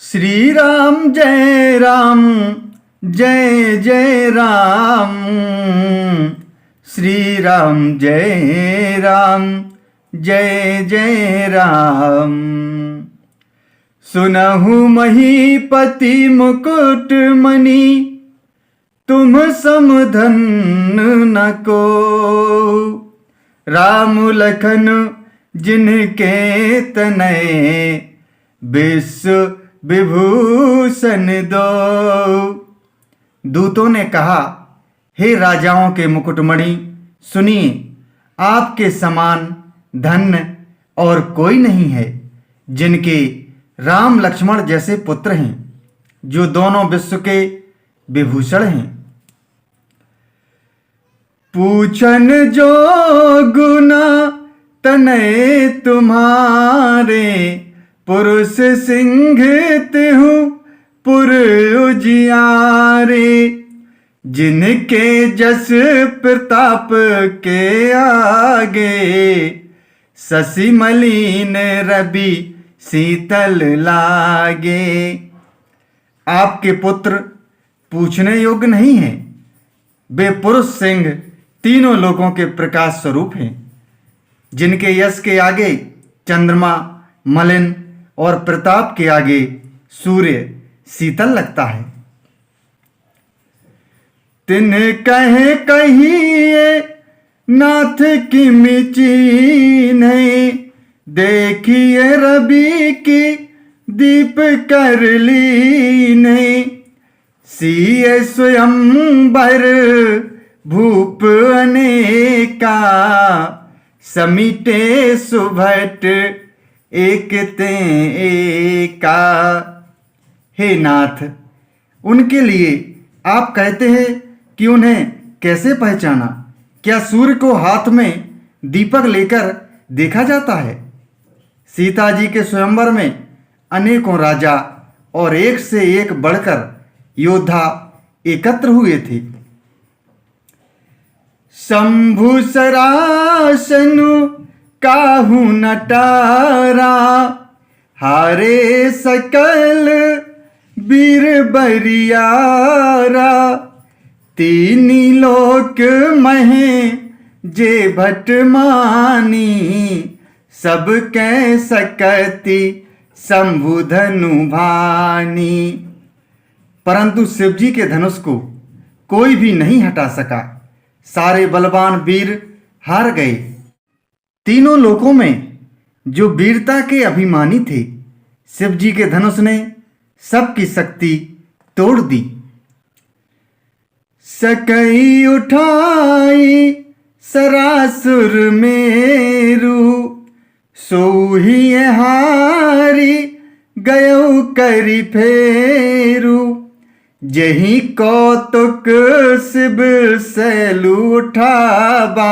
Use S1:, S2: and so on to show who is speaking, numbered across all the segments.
S1: श्री राम जय राम जय जय राम। श्री राम जय राम जय जय राम। सुनहु महीपति मुकुट मणि तुम समधन न को। राम लखन जिनके तनय विश्व विभूषण दो। दूतों ने कहा, हे राजाओं के मुकुटमणि, सुनिए, आपके समान धन्य और कोई नहीं है, जिनके राम लक्ष्मण जैसे पुत्र हैं, जो दोनों विश्व के विभूषण हैं। पूछन जो गुना तनय तुम्हारे, पुरुष सिंह तिहु पुर उजियारे। जिनके जस प्रताप के आगे, शशि मलिन रवि शीतल लागे। आपके पुत्र पूछने योग्य नहीं हैं, वे पुरुष सिंह तीनों लोकों के प्रकाश स्वरूप हैं। जिनके यश के आगे चंद्रमा मलिन और प्रताप के आगे सूर्य शीतल लगता है। तिन कहे कहिए नाथ की मिची नहीं, देखिए रवि की दीप कर ली नहीं। सिए स्वयंवर भूप अनेका, समीटे सुभट एक ते एका। हे नाथ, उनके लिए आप कहते हैं कि उन्हें कैसे पहचाना? क्या सूर्य को हाथ में दीपक लेकर देखा जाता है? सीता जी के स्वयंवर में अनेकों राजा और एक से एक बढ़कर योद्धा एकत्र हुए थे। शंभु सरासनु काहू नटारा, हारे सकल वीर बरियारा। तीनी लोक महे जे भट मानी, सब कै सकति शंभु धनु भानी। परंतु शिवजी के धनुष को कोई भी नहीं हटा सका। सारे बलवान वीर हार गए। तीनों लोकों में जो वीरता के अभिमानी थे, शिवजी के धनुष ने सबकी शक्ति तोड़ दी। सकई उठाई सरासुर मेरु, सोही हारी गयो करी फेरु। जही कौतुक शिव सैलु उठाबा,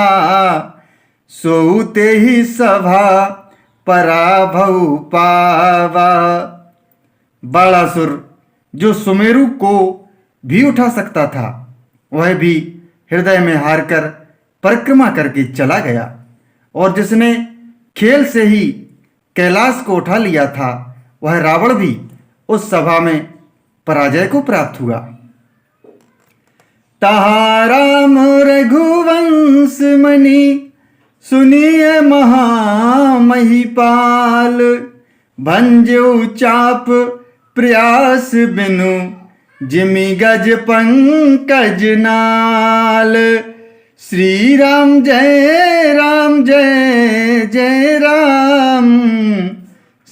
S1: सोते ही सभा पराभव पावा। बाणासुर, जो सुमेरु को भी उठा सकता था, वह भी हृदय में हारकर परिक्रमा करके चला गया। और जिसने खेल से ही कैलाश को उठा लिया था, वह रावण भी उस सभा में पराजय को प्राप्त हुआ। तहा राम रघुवंश मणि, सुनिए महामहिपाल। भंजो चाप प्रयास बिनु, जिमि गज पंकज नाल। श्री राम जय राम जय जय राम।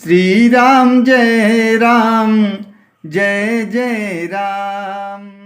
S1: श्री राम जय राम जय जय राम।